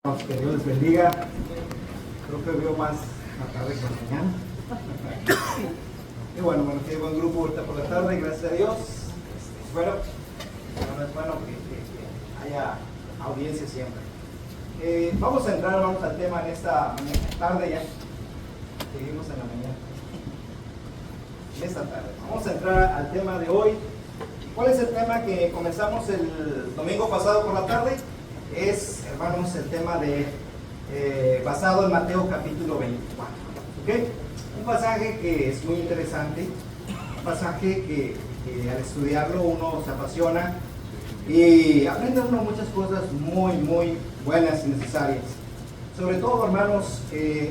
Que Dios les bendiga. Creo que veo más la tarde que mañana. Y bueno, que buen grupo ahorita por la tarde, gracias a Dios. Bueno, es bueno que haya audiencia siempre. Vamos a entrar al tema en esta tarde ya. Seguimos en la mañana. En esta tarde. Vamos a entrar al tema de hoy. ¿Cuál es el tema que comenzamos el domingo pasado por la tarde? Es, hermanos, el tema de basado en Mateo capítulo 24. ¿Okay? Un pasaje que es muy interesante, un pasaje que al estudiarlo uno se apasiona y aprende uno muchas cosas muy, muy buenas y necesarias. Sobre todo, hermanos,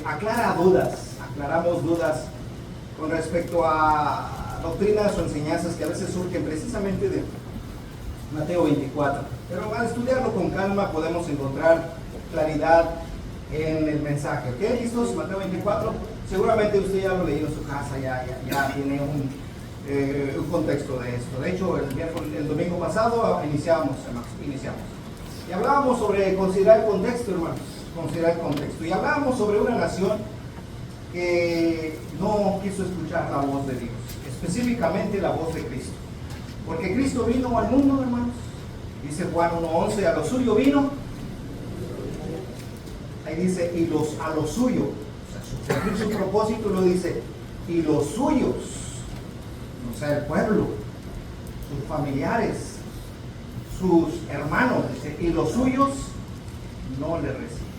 aclaramos dudas con respecto a doctrinas o enseñanzas que a veces surgen precisamente de Mateo 24. Pero al estudiarlo con calma podemos encontrar claridad en el mensaje. ¿Ok? ¿Listos? Mateo 24. Seguramente usted ya lo leyó en su casa, ya tiene un contexto de esto. De hecho, el domingo pasado iniciamos. Y hablábamos sobre considerar el contexto, hermanos. Considerar el contexto. Y hablábamos sobre una nación que no quiso escuchar la voz de Dios. Específicamente la voz de Cristo. Porque Cristo vino al mundo, hermanos. Dice Juan 1:11, a lo suyo vino. Ahí dice, a lo suyo. O sea, su propósito lo dice, y los suyos, o sea, el pueblo, sus familiares, sus hermanos, dice, y los suyos no le reciben.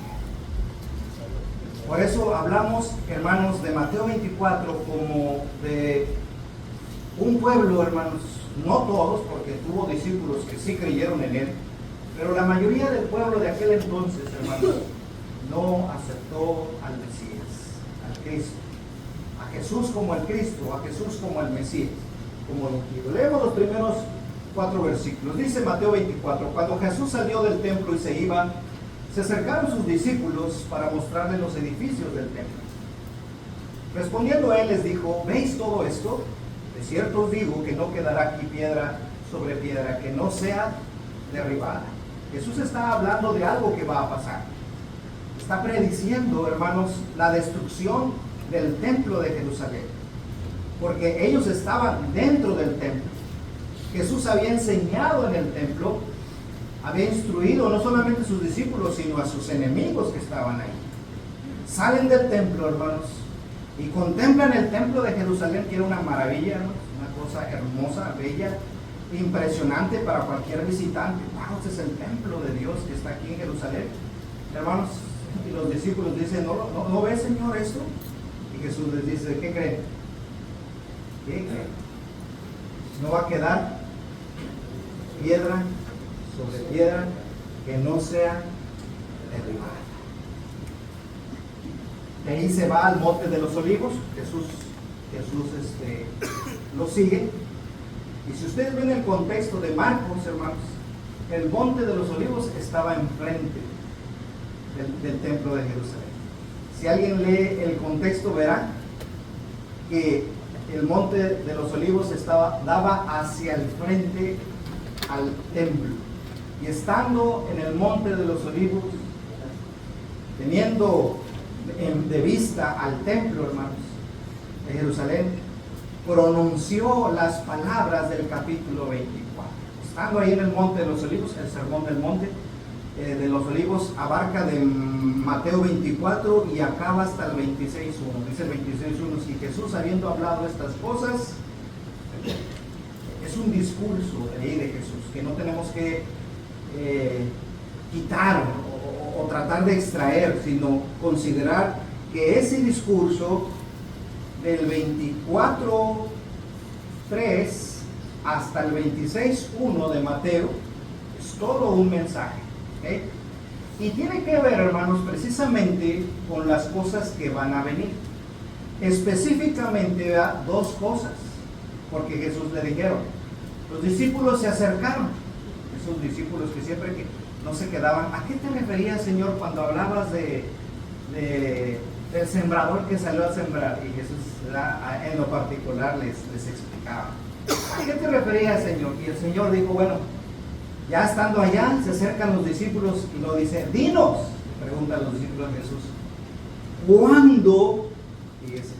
Por eso hablamos, hermanos, de Mateo 24 como de un pueblo, hermanos, no todos, porque tuvo discípulos que sí creyeron en él, pero la mayoría del pueblo de aquel entonces, hermanos, no aceptó al Mesías, al Cristo, a Jesús como el Cristo, a Jesús como el Mesías, como el ungido. Leemos los primeros 4 versículos. Dice Mateo 24, cuando Jesús salió del templo y se iba, se acercaron sus discípulos para mostrarle los edificios del templo. Respondiendo él les dijo, ¿veis todo esto? De cierto os digo que no quedará aquí piedra sobre piedra que no sea derribada. Jesús está hablando de algo que va a pasar. Está prediciendo, hermanos, la destrucción del templo de Jerusalén. Porque ellos estaban dentro del templo. Jesús había enseñado en el templo, había instruido no solamente a sus discípulos, sino a sus enemigos que estaban ahí. Salen del templo, hermanos, y contemplan el templo de Jerusalén, que era una maravilla, ¿no? Una cosa hermosa, bella, impresionante para cualquier visitante. Wow, este es el templo de Dios que está aquí en Jerusalén, hermanos. Y los discípulos dicen, ¿no ve, Señor, esto? Y Jesús les dice, ¿qué creen? ¿Qué creen? No va a quedar piedra sobre piedra que no sea derribada. De ahí se va al monte de los olivos. Jesús lo sigue. Y si ustedes ven el contexto de Marcos, hermanos, el monte de los olivos estaba enfrente del templo de Jerusalén. Si alguien lee el contexto, verá que el monte de los olivos daba hacia el frente al templo. Y estando en el monte de los olivos, teniendo de vista al templo, hermanos, de Jerusalén, pronunció las palabras del capítulo 24. Estando ahí en el monte de los olivos, el sermón del monte de los olivos abarca de Mateo 24 y acaba hasta el 26:1. Dice el 26:1, si Jesús, habiendo hablado estas cosas, es un discurso de Jesús que no tenemos que quitar o tratar de extraer, sino considerar que ese discurso del 24:3 hasta el 26:1 de Mateo es todo un mensaje, ¿okay? Y tiene que ver, hermanos, precisamente con las cosas que van a venir. Específicamente a 2 cosas, porque Jesús le dijeron, los discípulos se acercaron, esos discípulos que siempre que no se quedaban, ¿a qué te referías, Señor, cuando hablabas del sembrador que salió a sembrar? Y Jesús en lo particular les explicaba, ¿a qué te referías, Señor? Y el Señor dijo, bueno, ya estando allá, se acercan los discípulos y lo dice, dinos, le preguntan los discípulos de Jesús, ¿cuándo, fíjese,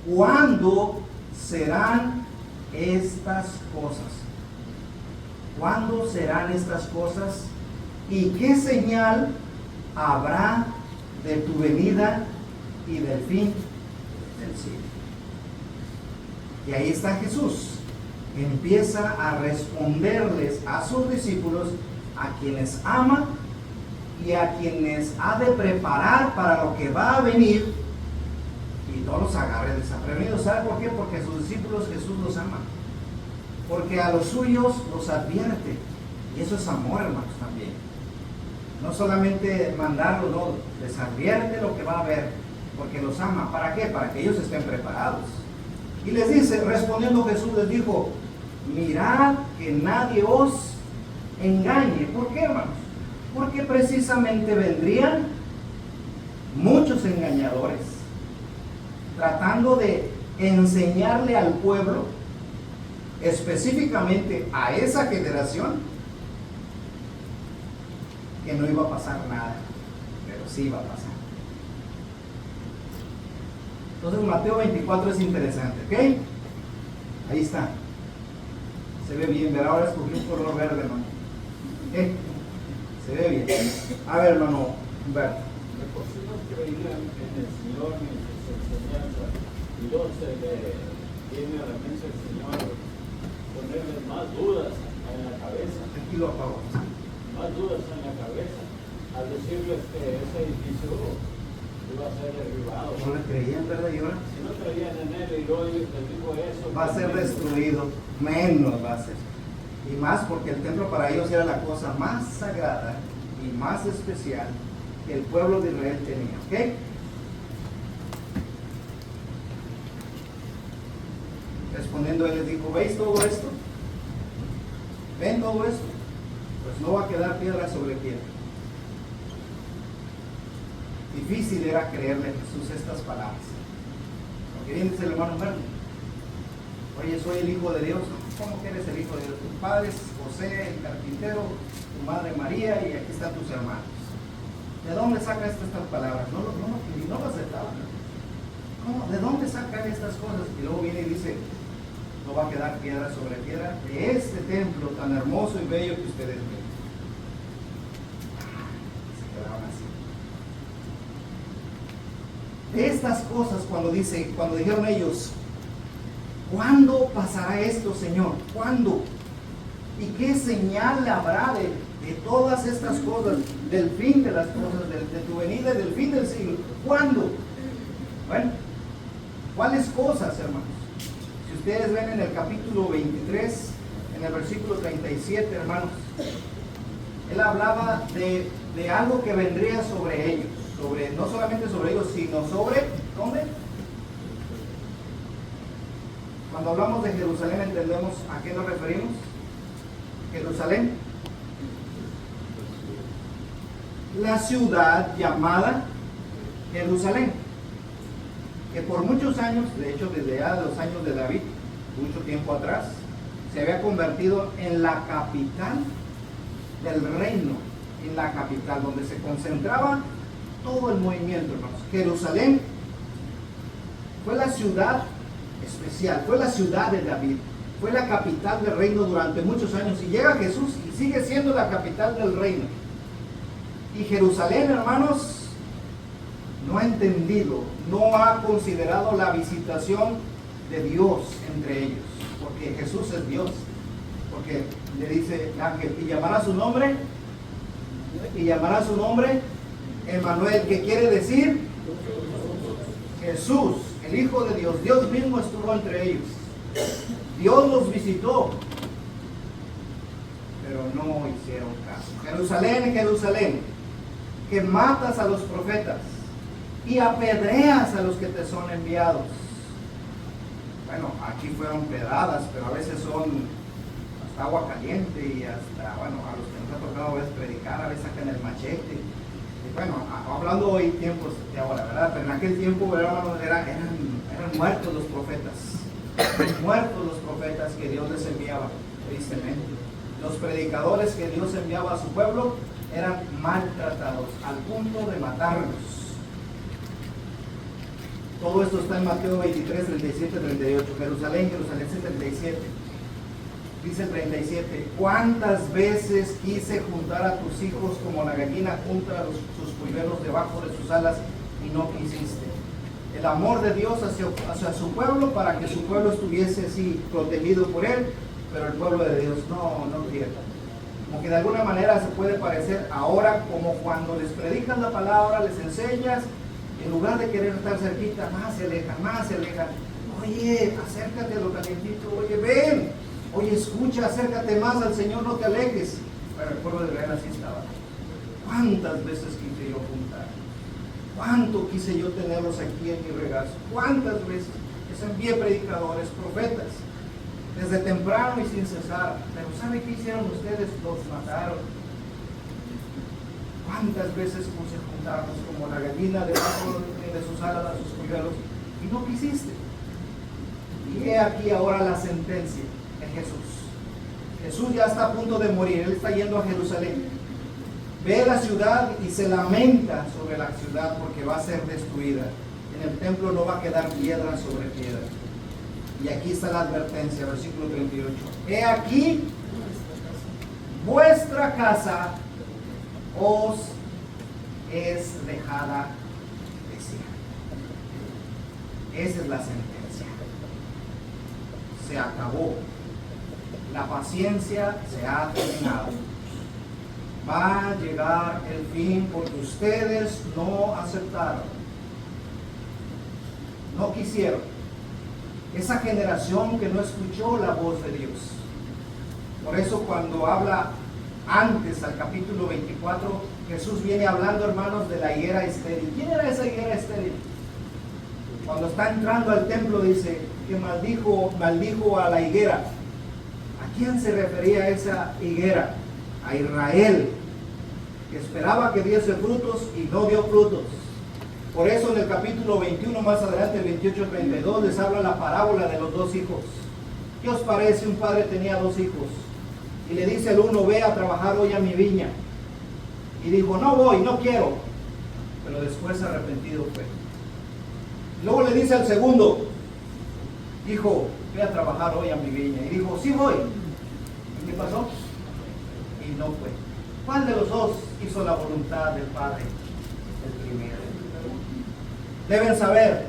cuándo serán estas cosas? ¿Cuándo serán estas cosas? ¿Y qué señal habrá de tu venida y del fin del siglo? Y ahí está Jesús. Empieza a responderles a sus discípulos, a quienes ama y a quienes ha de preparar para lo que va a venir, y no los agarre desprevenidos. ¿Sabe por qué? Porque a sus discípulos Jesús los ama, porque a los suyos los advierte, y eso es amor, hermanos, también. No solamente mandarlos, no, les advierte lo que va a haber, porque los ama. ¿Para qué? Para que ellos estén preparados. Y les dice, respondiendo Jesús les dijo, mirad que nadie os engañe. ¿Por qué, hermanos? Porque precisamente vendrían muchos engañadores tratando de enseñarle al pueblo, específicamente a esa generación, que no iba a pasar nada, pero sí iba a pasar. Entonces Mateo 24 es interesante, ¿ok? Ahí está. Se ve bien, ver, ahora escogí un color verde, hermano. ¿Ok? Se ve bien. A ver, hermano, Humberto. De por sí no creían en el Señor ni en sus enseñanzas, y luego se le viene a la mente el Señor ponerles más dudas en la cabeza. Aquí lo apago. Más dudas en la cabeza, al decirles que ese edificio iba a ser derribado. No le creían, ¿verdad? Y ahora Si no creían en él y luego les dijo eso, va a ser destruido, menos va a ser. Y más porque el templo para ellos era la cosa más sagrada y más especial que el pueblo de Israel tenía, ¿ok? Respondiendo, él les dijo, ¿veis todo esto? ¿Ven todo esto? Pues no va a quedar piedra sobre piedra. Difícil era creerle a Jesús estas palabras. Porque bien dice el hermano Humberto, oye, soy el Hijo de Dios. ¿Cómo que eres el Hijo de Dios? Tu padre es José, el carpintero, tu madre María, y aquí están tus hermanos. ¿De dónde sacas estas palabras? No lo aceptaban. ¿Cómo? ¿De dónde sacan estas cosas? Y luego viene y dice, no va a quedar piedra sobre piedra de este templo tan hermoso y bello que ustedes ven. Se quedaron así. De estas cosas, cuando dijeron ellos, ¿cuándo pasará esto, Señor? ¿Cuándo? ¿Y qué señal habrá de todas estas cosas, del fin de las cosas, de tu venida y del fin del siglo? ¿Cuándo? Bueno, ¿cuáles cosas, hermanos? Si ustedes ven en el capítulo 23, en el versículo 37, hermanos, él hablaba de algo que vendría sobre ellos, no solamente sobre ellos, sino sobre, ¿dónde? Cuando hablamos de Jerusalén, ¿entendemos a qué nos referimos? Jerusalén, la ciudad llamada Jerusalén, que por muchos años, de hecho desde ya los años de David, mucho tiempo atrás, se había convertido en la capital del reino, en la capital donde se concentraba todo el movimiento, hermanos. Jerusalén fue la ciudad especial, fue la ciudad de David, fue la capital del reino durante muchos años, y llega Jesús y sigue siendo la capital del reino. Y Jerusalén, hermanos, no ha entendido, no ha considerado la visitación de Dios entre ellos, porque Jesús es Dios, porque le dice el ángel, y llamará su nombre Emmanuel, que quiere decir Jesús, el Hijo de Dios. Dios mismo estuvo entre ellos, Dios los visitó, pero no hicieron caso. Jerusalén, Jerusalén, que matas a los profetas y apedreas a los que te son enviados. Bueno, aquí fueron pedradas, pero a veces son hasta agua caliente, y hasta, bueno, a los que nos ha tocado a veces predicar, a veces sacan el machete. Y bueno, hablando hoy tiempos de ahora, ¿verdad? Pero en aquel tiempo, hermanos, eran muertos los profetas. Muertos los profetas que Dios les enviaba, tristemente. Los predicadores que Dios enviaba a su pueblo, eran maltratados al punto de matarlos. Todo esto está en Mateo 23, 37, 38. Jerusalén, 37. Dice el 37, ¿cuántas veces quise juntar a tus hijos como la gallina junta sus polluelos debajo de sus alas y no quisiste? El amor de Dios hacia su pueblo, para que su pueblo estuviese así protegido por él, pero el pueblo de Dios no quiere. Como que de alguna manera se puede parecer ahora como cuando les predicas la palabra, les enseñas, en lugar de querer estar cerquita, más se alejan. Oye, acércate a lo calientito, oye, ven, oye, escucha, acércate más al Señor, no te alejes. Pero el pueblo de Israel así estaba. ¿Cuántas veces quise yo juntar? ¿Cuánto quise yo tenerlos aquí en mi regazo? ¿Cuántas veces? Les envié predicadores, profetas, desde temprano y sin cesar. Pero ¿sabe qué hicieron ustedes? Los mataron. ¿Cuántas veces puse juntarnos como la gallina debajo de sus alas a sus polluelos y no quisiste? Y he aquí ahora la sentencia de Jesús. Jesús ya está a punto de morir, él está yendo a Jerusalén. Ve la ciudad y se lamenta sobre la ciudad porque va a ser destruida. En el templo no va a quedar piedra sobre piedra. Y aquí está la advertencia, versículo 38. He aquí, vuestra casa os es dejada desierta. Esa es la sentencia. Se acabó. La paciencia se ha terminado. Va a llegar el fin porque ustedes no aceptaron, no quisieron. Esa generación que no escuchó la voz de Dios. Por eso cuando habla antes, al capítulo 24, Jesús viene hablando, hermanos, de la higuera estéril. ¿Quién era esa higuera estéril? Cuando está entrando al templo dice que maldijo a la higuera. ¿A quién se refería esa higuera? A Israel, que esperaba que diese frutos y no dio frutos. Por eso en el capítulo 21, más adelante, el 28 al 32, les habla la parábola de los dos hijos. ¿Qué os parece? Un padre tenía dos hijos y le dice al uno, ve a trabajar hoy a mi viña. Y dijo, no voy, no quiero. Pero después arrepentido fue. Luego le dice al segundo, hijo, ve a trabajar hoy a mi viña. Y dijo, sí voy. ¿Y qué pasó? Y no fue. ¿Cuál de los dos hizo la voluntad del Padre? El primero. Deben saber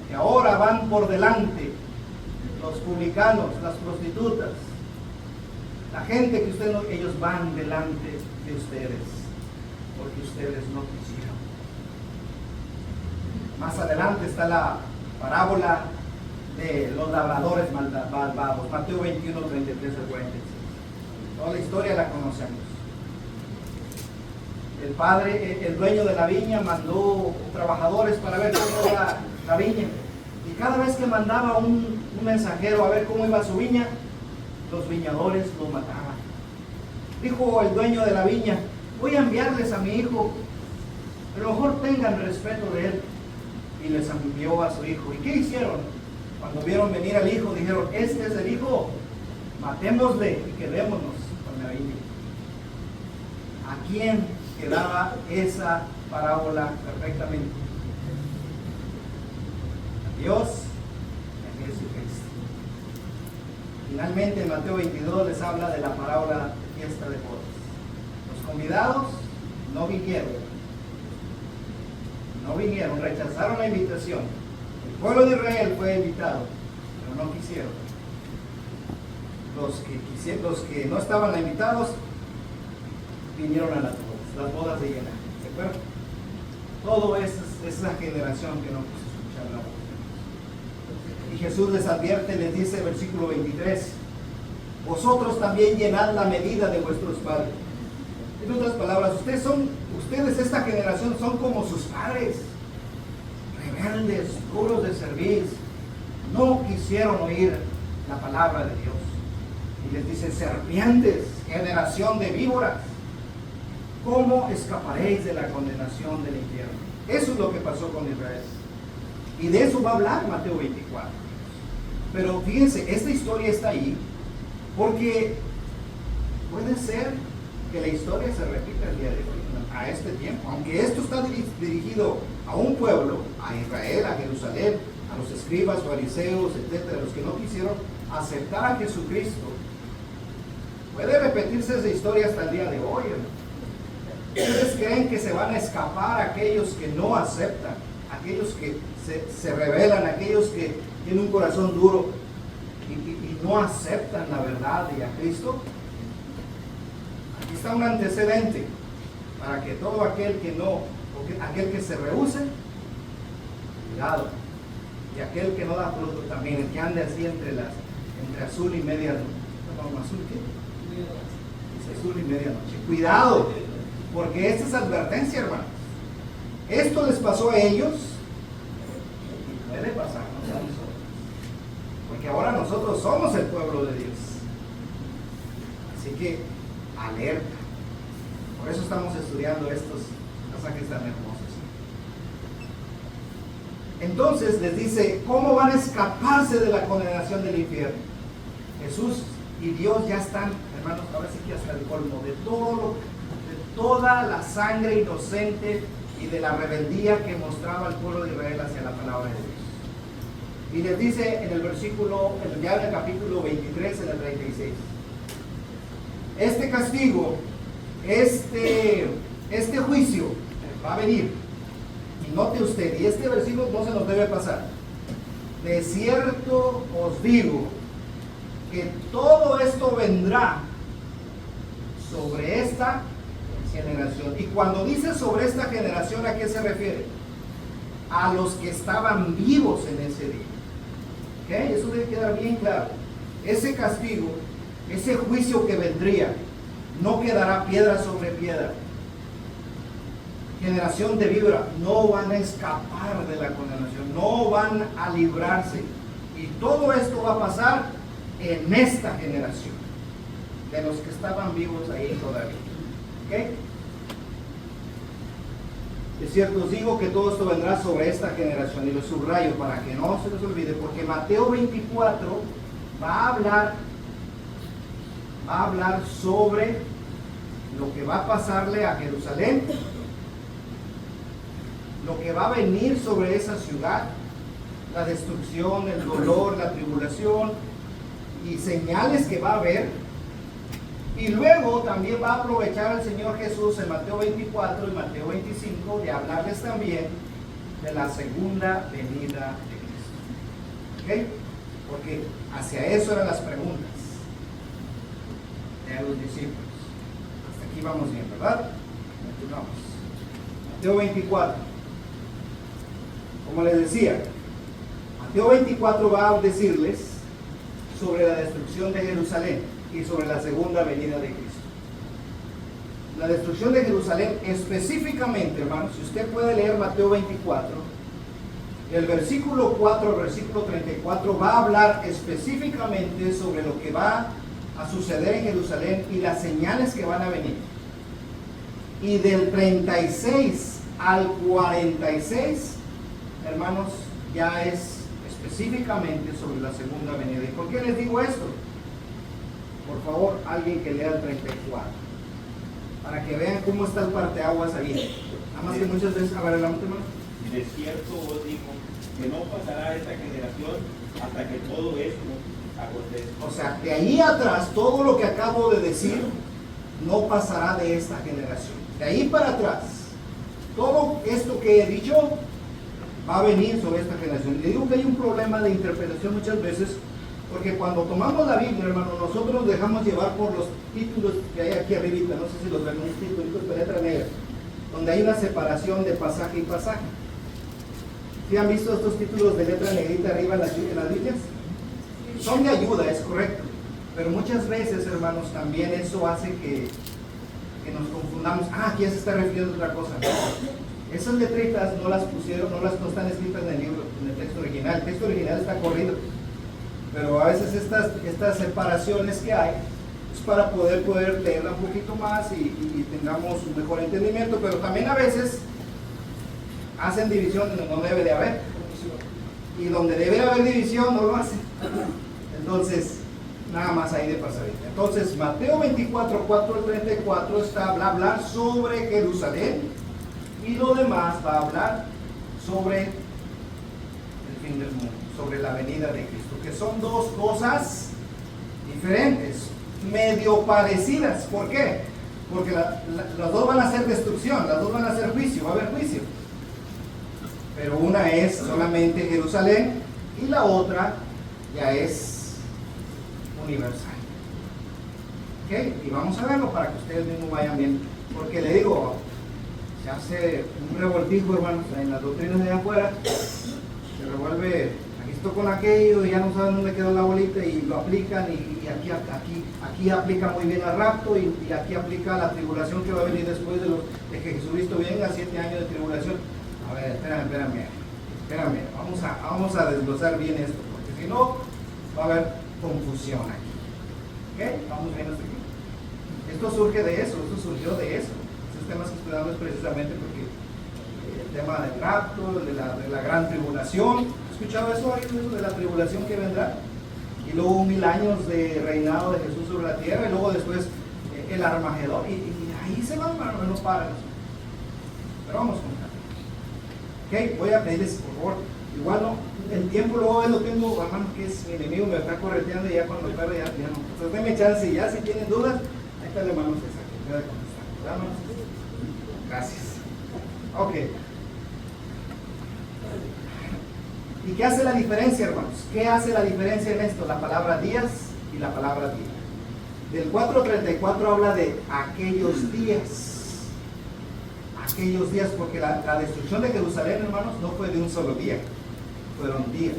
que ahora van por delante los publicanos, las prostitutas, la gente que ellos van delante de ustedes, porque ustedes no quisieron. Más adelante está la parábola de los labradores malvados, Mateo 21, 33 al 46. Toda la historia la conocemos. El padre, el dueño de la viña, mandó trabajadores para ver cómo era la viña. Y cada vez que mandaba un mensajero a ver cómo iba su viña, los viñadores lo mataban. Dijo el dueño de la viña, voy a enviarles a mi hijo, pero mejor tengan respeto de él. Y les envió a su hijo. ¿Y qué hicieron? Cuando vieron venir al hijo, dijeron, este es el hijo, matémosle y quedémonos con la viña. ¿A quién quedaba esa parábola perfectamente? A Dios, a Jesucristo. Finalmente en Mateo 22 les habla de la parábola de fiesta de bodas. Los convidados no vinieron, rechazaron la invitación. El pueblo de Israel fue invitado, pero no quisieron. Los que no estaban invitados vinieron a las bodas de Cana. ¿De acuerdo? Todo es esa generación que no quiso escuchar la voz. Y Jesús les advierte, les dice, versículo 23, vosotros también llenad la medida de vuestros padres. En otras palabras, ustedes esta generación son como sus padres, rebeldes, duros de servir, no quisieron oír la palabra de Dios. Y les dice, serpientes, generación de víboras, ¿cómo escaparéis de la condenación del infierno? Eso es lo que pasó con Israel. Y de eso va a hablar Mateo 24. Pero fíjense, esta historia está ahí porque puede ser que la historia se repita el día de hoy, a este tiempo. Aunque esto está dirigido a un pueblo, a Israel, a Jerusalén, a los escribas, fariseos, etcétera, los que no quisieron aceptar a Jesucristo, puede repetirse esa historia hasta el día de hoy, hermano. ¿Ustedes creen que se van a escapar aquellos que no aceptan, aquellos que se rebelan, aquellos que tienen un corazón duro y no aceptan la verdad y a Cristo? Aquí está un antecedente para que todo aquel que no, aquel que se rehúse, cuidado, y aquel que no da fruto también, el que ande así entre azul y medianoche. No, ¿azul qué? Es azul y medianoche. Cuidado, porque esta es advertencia, hermanos. Esto les pasó a ellos y puede pasarnos a nosotros, porque ahora nosotros somos el pueblo de Dios. Así que alerta. Por eso estamos estudiando estos pasajes tan hermosos. Entonces les dice, ¿cómo van a escaparse de la condenación del infierno? Jesús y Dios ya están, hermanos, ahora sí que hasta el colmo de toda la sangre inocente y de la rebeldía que mostraba el pueblo de Israel hacia la palabra de Dios. Y les dice en el versículo, ya en el capítulo 23, en el 36, este castigo, este juicio va a venir. Y note usted, y este versículo no se nos debe pasar. De cierto os digo que todo esto vendrá sobre esta generación. Y cuando dice sobre esta generación, ¿a qué se refiere? A los que estaban vivos en ese día. ¿Okay? Eso debe quedar bien claro. Ese castigo, ese juicio que vendría, no quedará piedra sobre piedra. Generación de víbora, no van a escapar de la condenación, no van a librarse. Y todo esto va a pasar en esta generación, de los que estaban vivos ahí todavía. ¿Ok? Es cierto, os digo que todo esto vendrá sobre esta generación, y lo subrayo para que no se les olvide, porque Mateo 24 va a hablar sobre lo que va a pasarle a Jerusalén, lo que va a venir sobre esa ciudad, la destrucción, el dolor, la tribulación y señales que va a haber. Y luego también va a aprovechar el Señor Jesús en Mateo 24 y Mateo 25 de hablarles también de la segunda venida de Cristo. ¿Ok? Porque hacia eso eran las preguntas de los discípulos. Hasta aquí vamos bien, ¿verdad? Continuamos. Mateo 24. Como les decía, Mateo 24 va a decirles sobre la destrucción de Jerusalén y sobre la segunda venida de Cristo. La destrucción de Jerusalén específicamente, hermanos, si usted puede leer Mateo 24, el versículo 4 al versículo 34 va a hablar específicamente sobre lo que va a suceder en Jerusalén y las señales que van a venir. Y del 36 al 46, hermanos, ya es específicamente sobre la segunda venida. ¿Y por qué les digo esto? Por favor, alguien que lea el 34, para que vean cómo está el parteaguas ahí. Nada más que muchas veces, a ver, adelante, hermano. De cierto os digo que no pasará esta generación hasta que todo esto acontezca. O sea, de ahí atrás, todo lo que acabo de decir no pasará de esta generación. De ahí para atrás, todo esto que he dicho va a venir sobre esta generación. Le digo que hay un problema de interpretación muchas veces, porque cuando tomamos la Biblia, hermano, nosotros nos dejamos llevar por los títulos que hay aquí arribita, no sé si los ven, unos títulos de letra negra, donde hay una separación de pasaje y pasaje. ¿Sí han visto estos títulos de letra negrita arriba en las Biblias? Son de ayuda, es correcto, pero muchas veces, hermanos, también eso hace que nos confundamos. Aquí ya se está refiriendo a otra cosa. Esas letritas no las pusieron, no están escritas en el libro, en el texto original. El texto original está corrido, pero a veces estas separaciones que hay es para poder leerla un poquito más y tengamos un mejor entendimiento, pero también a veces hacen división donde no debe de haber, y donde debe haber división no lo hacen. Entonces, nada más ahí de pasadita. Entonces, Mateo 24, 4 al 34 va a hablar sobre Jerusalén, y lo demás va a hablar sobre el fin del mundo, sobre la venida de Cristo, que son dos cosas diferentes, medio parecidas. ¿Por qué? Porque las dos van a ser destrucción, las dos van a ser juicio, va a haber juicio. Pero una es solamente Jerusalén y la otra ya es universal. ¿Ok? Y vamos a verlo para que ustedes mismos vayan viendo. Porque le digo, se hace un revoltijo, hermanos, en las doctrinas de afuera. Se revuelve esto con aquello y ya no saben dónde quedó la bolita y lo aplican, y aquí aplica muy bien al rapto, y aquí aplica la tribulación que va a venir después de que Jesucristo venga, 7 años de tribulación. A ver, espérame, vamos a desglosar bien esto, porque si no va a haber confusión aquí. ¿Ok? Vamos bien hasta aquí. Esto surge de eso, esto surgió de eso. Esos temas que estudiamos es precisamente porque el tema del rapto, de la gran tribulación. ¿Escuchado eso? Eso de la tribulación que vendrá? Y luego 1000 años de reinado de Jesús sobre la tierra, y luego después el Armagedón, y ahí se van, hermanos, no paran. Pero vamos con calma. Ok, voy a pedirles, por favor, igual no, el tiempo luego lo tengo, hermano, que es mi enemigo, me está correteando, y ya cuando perde ya no. Entonces denme chance, y ya si tienen dudas, ahí está el hermano César, que pueda contestar. ¿Verdad, hermano César? Gracias. Ok. ¿Y qué hace la diferencia, hermanos? ¿Qué hace la diferencia en esto? La palabra días y la palabra día. Del 4:34 habla de aquellos días. Aquellos días, porque la destrucción de Jerusalén, hermanos, no fue de un solo día. Fueron días.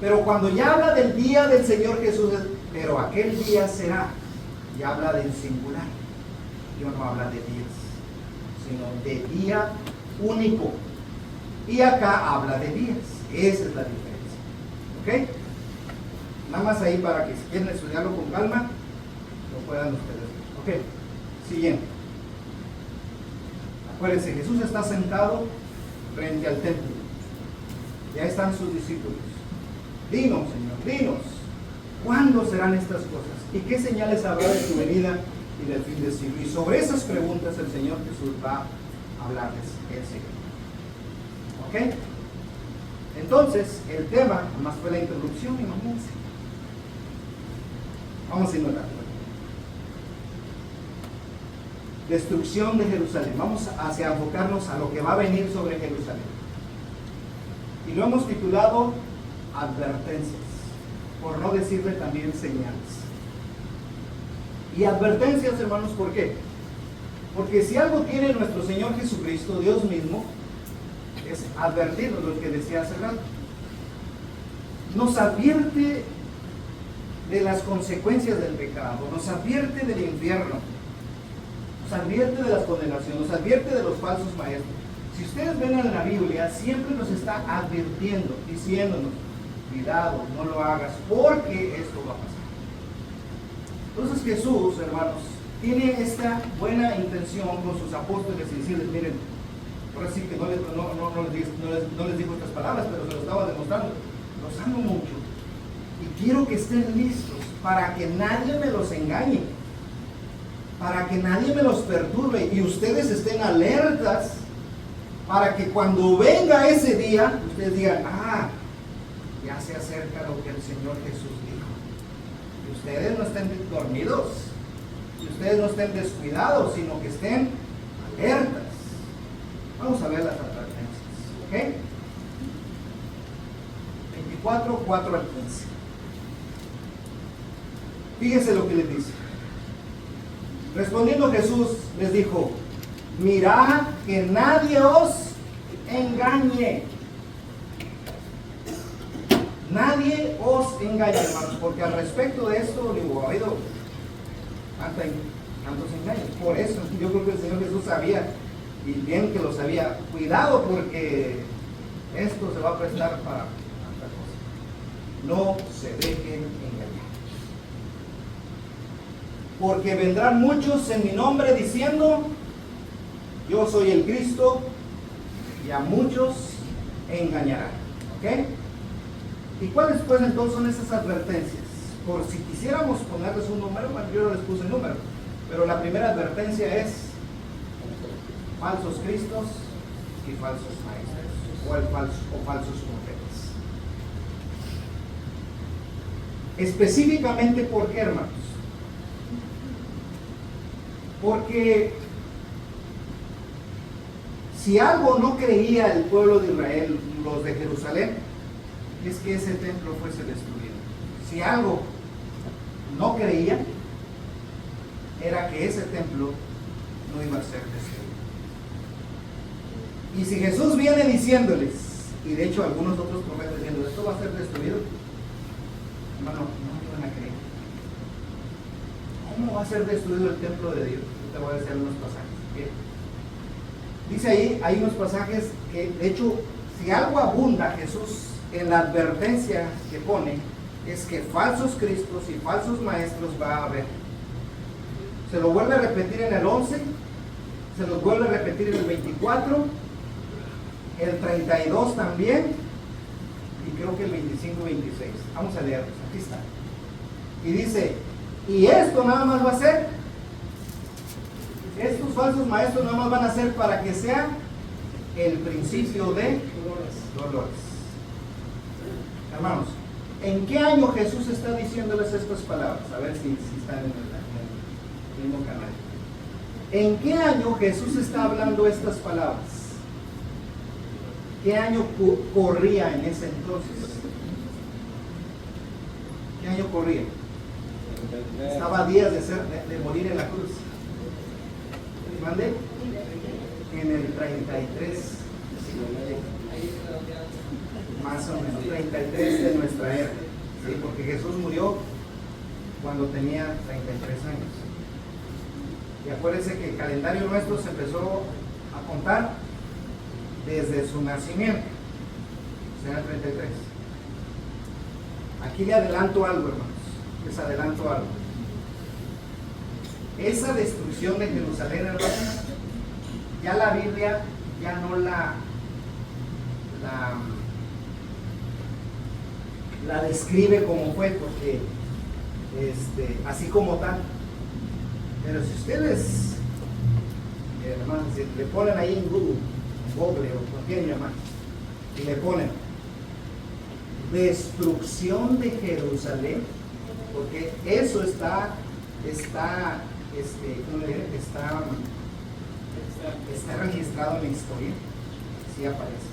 Pero cuando ya habla del día del Señor Jesús, pero aquel día será, y habla del singular. Yo no habla de días, sino de día único. Y acá habla de días. Esa es la diferencia. ¿Ok? Nada más ahí para que si quieren estudiarlo con calma, lo puedan ustedes. Ok, siguiente. Acuérdense, Jesús está sentado frente al templo. Ya están sus discípulos. Dinos, Señor, dinos, ¿cuándo serán estas cosas? ¿Y qué señales habrá de tu venida y del fin del siglo? Y sobre esas preguntas el Señor Jesús va a hablarles enseguida. ¿Ok? Entonces, el tema, además fue la introducción, imagínense. Vamos a ignorar. Destrucción de Jerusalén. Vamos a enfocarnos a lo que va a venir sobre Jerusalén. Y lo hemos titulado advertencias, por no decirle también señales. Y advertencias, hermanos, ¿por qué? Porque si algo tiene nuestro Señor Jesucristo, Dios mismo, es advertirnos, lo que decía hace rato. Nos advierte de las consecuencias del pecado, nos advierte del infierno, nos advierte de las condenaciones, nos advierte de los falsos maestros. Si ustedes ven en la Biblia, siempre nos está advirtiendo, diciéndonos, cuidado, no lo hagas, porque esto va a pasar. Entonces Jesús, hermanos, tiene esta buena intención con sus apóstoles y decirles, miren, ahora sí que no les digo estas palabras, pero se lo estaba demostrando. Los amo mucho y quiero que estén listos para que nadie me los engañe, para que nadie me los perturbe, y ustedes estén alertas para que cuando venga ese día, ustedes digan, ya se acerca lo que el Señor Jesús dijo. Y ustedes no estén dormidos, y ustedes no estén descuidados, sino que estén alertas. Vamos a ver las advertencias, ¿ok? 24, 4 al 15. Fíjense lo que les dice. Respondiendo Jesús les dijo, mirad que nadie os engañe. Nadie os engañe, hermanos, porque al respecto de esto, digo, ha habido tantos engaños. Por eso yo creo que el Señor Jesús sabía, y bien que lo sabía, cuidado porque esto se va a prestar para tanta cosa. No se dejen engañar. Porque vendrán muchos en mi nombre diciendo, yo soy el Cristo, y a muchos engañarán. ¿Ok? ¿Y cuáles pues entonces son esas advertencias? por si quisiéramos ponerles un número, bueno, yo no les puse número, pero la primera advertencia es falsos cristos y falsos maestros, o falsos profetas. Específicamente, ¿por qué, hermanos? Porque si algo no creía el pueblo de Israel, los de Jerusalén, es que ese templo fuese destruido. Si algo no creía, era que ese templo no iba a ser destruido. Y si Jesús viene diciéndoles, y de hecho algunos otros profetas diciendo, esto va a ser destruido, hermano, no iban a creer. ¿Cómo va a ser destruido el templo de Dios? Yo te voy a decir algunos pasajes. Bien. Dice ahí, hay unos pasajes que, de hecho, si algo abunda Jesús en la advertencia que pone, es que falsos cristos y falsos maestros va a haber. Se lo vuelve a repetir en el 11, se lo vuelve a repetir en el 24, el 32 también, y creo que el 25 y 26. Vamos a leerlos, aquí está. Y dice, y esto nada más va a ser, estos falsos maestros nada más van a ser para que sea el principio de dolores. Hermanos, ¿en qué año Jesús está diciéndoles estas palabras? A ver si están en el mismo canal. ¿En qué año Jesús está hablando estas palabras? ¿Qué año corría en ese entonces? ¿Qué año corría? Estaba a días de morir en la cruz. ¿Mande? En el 33. Más o menos, 33 de nuestra era. ¿Sí? Porque Jesús murió cuando tenía 33 años. Y acuérdense que el calendario nuestro se empezó a contar desde su nacimiento. Será 33. Aquí le adelanto algo, hermanos. Les adelanto algo. Esa destrucción de Jerusalén, hermanos, ya la Biblia ya no la describe como fue, porque así como tal. Pero si ustedes, hermanos, si le ponen ahí en Google o cualquier llamada, y le ponen destrucción de Jerusalén, porque eso está registrado en la historia, sí aparece.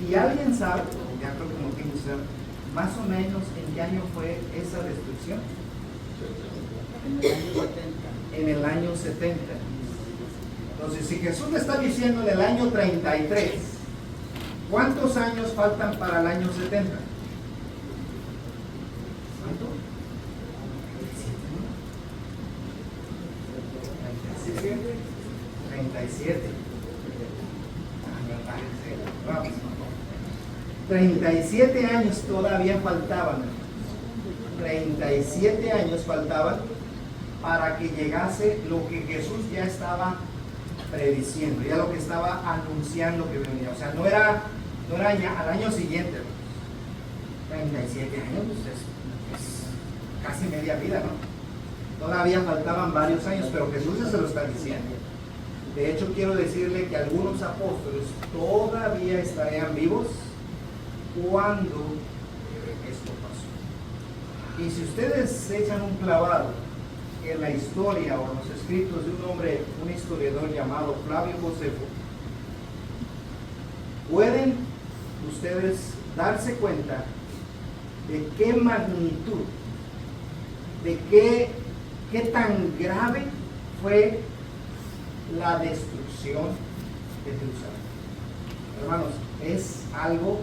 Y alguien sabe, ya creo que no tengo que usar, más o menos en qué año fue esa destrucción. En el año 70. Entonces, si Jesús le está diciendo en el año 33, ¿cuántos años faltan para el año 70? ¿Cuánto? 37. 37 años todavía faltaban. 37 años faltaban para que llegase lo que Jesús ya estaba prediciendo, ya lo que estaba anunciando que venía. O sea, no era ya al año siguiente. 37 años es casi media vida, ¿no? Todavía faltaban varios años, pero Jesús ya se lo está diciendo. De hecho, quiero decirle que algunos apóstoles todavía estarían vivos cuando esto pasó. Y si ustedes se echan un clavado en la historia o en los escritos de un historiador llamado Flavio Josefo, pueden ustedes darse cuenta de qué magnitud, de qué tan grave fue la destrucción de Jerusalén. Hermanos, es algo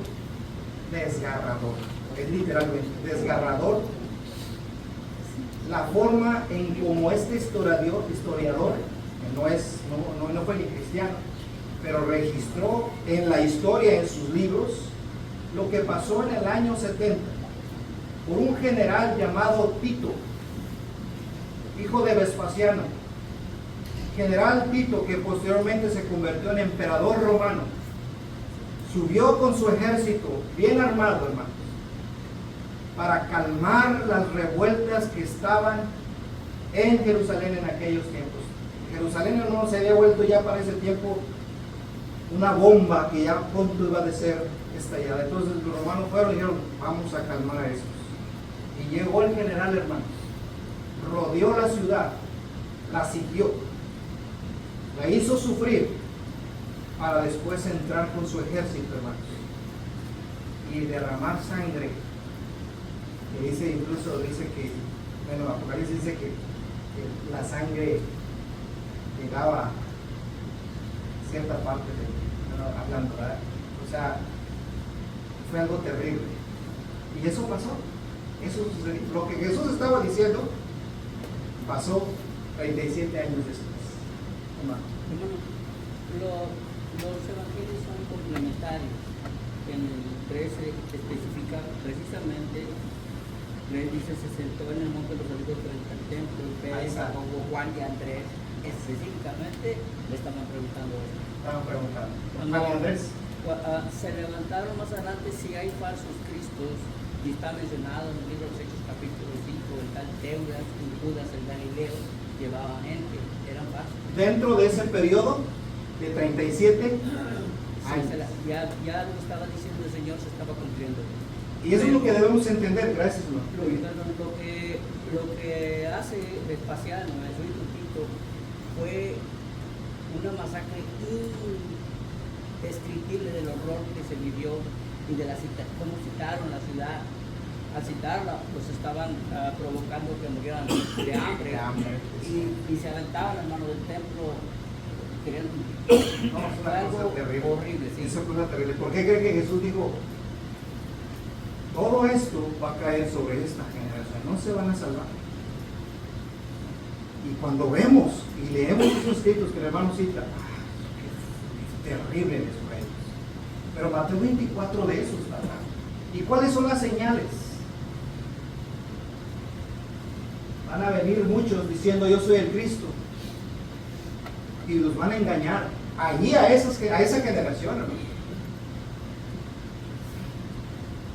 desgarrador, es literalmente desgarrador la forma en como este historiador no fue ni cristiano, pero registró en la historia, en sus libros, lo que pasó en el año 70 por un general llamado Tito, hijo de Vespasiano. General Tito, que posteriormente se convirtió en emperador romano, subió con su ejército bien armado, hermanos, para calmar las revueltas que estaban en Jerusalén en aquellos tiempos. Jerusalén no se había vuelto ya para ese tiempo una bomba que ya pronto iba a ser estallada. Entonces los romanos fueron y dijeron, vamos a calmar a estos. Y llegó el general, hermanos, rodeó la ciudad, la sitió, la hizo sufrir, para después entrar con su ejército, hermanos, y derramar sangre. Que dice, incluso dice que, bueno, Apocalipsis dice que la sangre llegaba a cierta parte hablando, ¿verdad? O sea, fue algo terrible. Y eso pasó. Eso sucedió. Lo que Jesús estaba diciendo pasó 37 años después. Hermano, los evangelios son complementarios. En el 13 especifica precisamente, dice, se sentó en el monte de los olivos frente al templo, y Pedro, Jacobo, Juan y Andrés específicamente le estaban preguntando eso. Estaban preguntando. Andrés. Se levantaron más adelante si hay falsos cristos, y está mencionado en el libro de los Hechos capítulo 5, el tal Teudas y Judas el Galileo llevaban gente, eran falsos. Dentro de ese periodo de 37 años. Ya lo que estaba diciendo el Señor se estaba cumpliendo. Y eso es lo que debemos entender, gracias, hermano. Lo que hace Vespasiano, el suyo Tito, fue una masacre indescriptible del horror que se vivió y de cómo citaron la ciudad. Al citarla, los estaban provocando que murieran de hambre, y se aventaban, hermano, del templo. Querían, fue algo terrible. Horrible, sí. Eso fue una terrible. ¿Por qué cree que Jesús dijo, todo esto va a caer sobre esta generación, no se van a salvar? Y cuando vemos y leemos esos escritos que el hermano cita, qué terrible les fue a ellos. Pero Mateo 24 de esos, ¿verdad? ¿Y cuáles son las señales? Van a venir muchos diciendo, yo soy el Cristo, y los van a engañar allí a esa generación, hermano.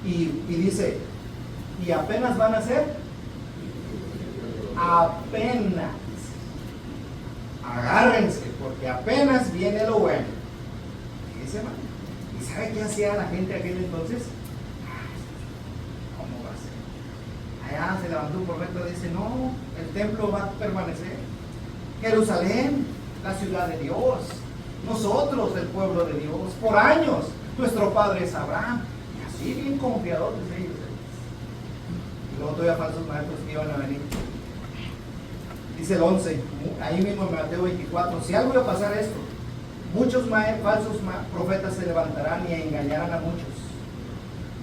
Y dice, y apenas van a ser, apenas, agárrense, porque apenas viene lo bueno. Dice, hermano, ¿y sabe qué hacía la gente aquel entonces? ¿Cómo va a ser? Allá se levantó un profeta y dice, no, el templo va a permanecer. Jerusalén, la ciudad de Dios, nosotros el pueblo de Dios, por años, nuestro padre es Abraham. Y así bien confiadores ellos. Y luego todavía falsos maestros que iban a venir. Dice el 11, ahí mismo en Mateo 24, si algo iba a pasar esto, muchos falsos profetas se levantarán y engañarán a muchos.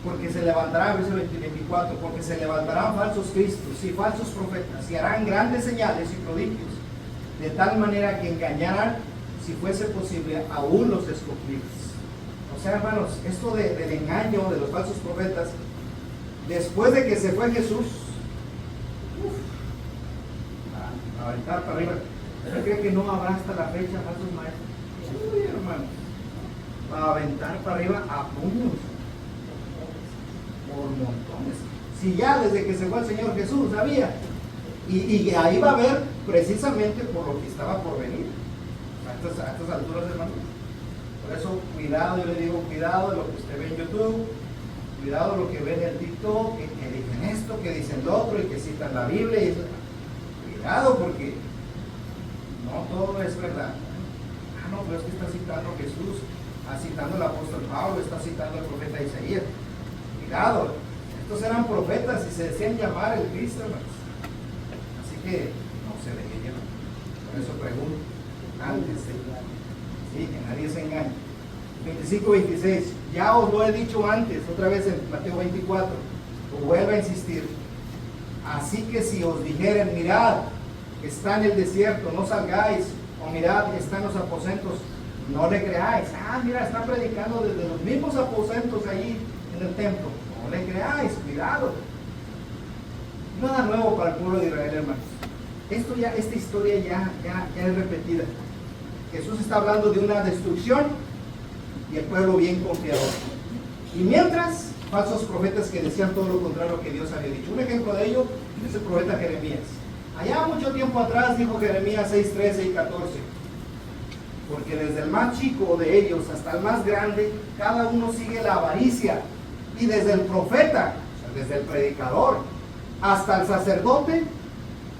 Porque se levantarán, verso 24, porque se levantarán falsos cristos y falsos profetas y harán grandes señales y prodigios, de tal manera que engañarán, si fuese posible, aún los escogidos. O sea, hermanos, esto del engaño de los falsos profetas, después de que se fue Jesús, a aventar para arriba, ¿usted cree que no habrá hasta la fecha falsos maestros? Sí, hermanos, a aventar para arriba a puños, por montones. Si ya desde que se fue el Señor Jesús había, y ahí va a haber precisamente por lo que estaba por venir a estas alturas, hermanos. Por eso cuidado, yo le digo, cuidado de lo que usted ve en YouTube, cuidado de lo que ve en el TikTok, que dicen esto, que dicen lo otro y que citan la Biblia y eso. Cuidado, porque no todo es verdad. No, pero es que está citando a Jesús, está citando al apóstol Pablo, está citando al profeta Isaías. Cuidado, estos eran profetas y se decían llamar el Cristo, hermanos. Así que no se deje llevar. Por eso pregunto, antes de sí, que nadie se engañe. 25-26, ya os lo he dicho antes, otra vez en Mateo 24, os vuelvo a insistir. Así que si os dijeren, mirad, está en el desierto, no salgáis, o mirad, está en los aposentos, no le creáis. Mira, está predicando desde los mismos aposentos allí en el templo, no le creáis, cuidado. Nada nuevo para el pueblo de Israel, hermanos. Esta historia ya es repetida. Jesús está hablando de una destrucción y el pueblo bien confiador. Y mientras, falsos profetas que decían todo lo contrario que Dios había dicho. Un ejemplo de ello es el profeta Jeremías. Allá mucho tiempo atrás dijo Jeremías 6:13 y 14, porque desde el más chico de ellos hasta el más grande, cada uno sigue la avaricia, y desde el profeta, o sea, desde el predicador, hasta el sacerdote,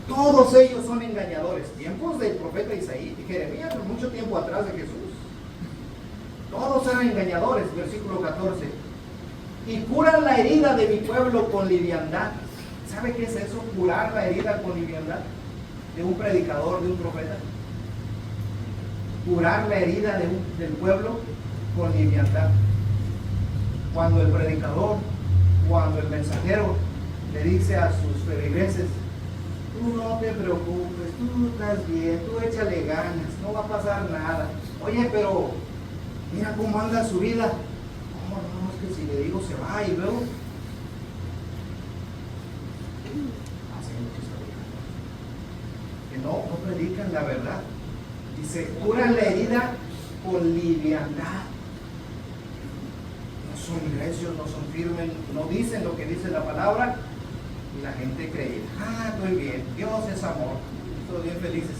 todos ellos son engañadores. Tiempos del profeta Isaías y Jeremías, mucho tiempo atrás de Jesús. Todos eran engañadores, versículo 14. Y curan la herida de mi pueblo con liviandad. ¿Sabe qué es eso? Curar la herida con liviandad de un predicador, de un profeta. Curar la herida del pueblo con liviandad. Cuando el predicador, cuando el mensajero le dice a sus feligreses: tú no te preocupes, tú estás bien, tú échale ganas, no va a pasar nada. Oye, pero mira cómo anda su vida. No, no, es que si le digo se va y luego hacen muchos predicadores que no predican la verdad. Dice, curan la herida con liviandad. No son necios, no son firmes, no dicen lo que dice la palabra, y la gente cree: estoy bien, Dios es amor, estoy bien felices.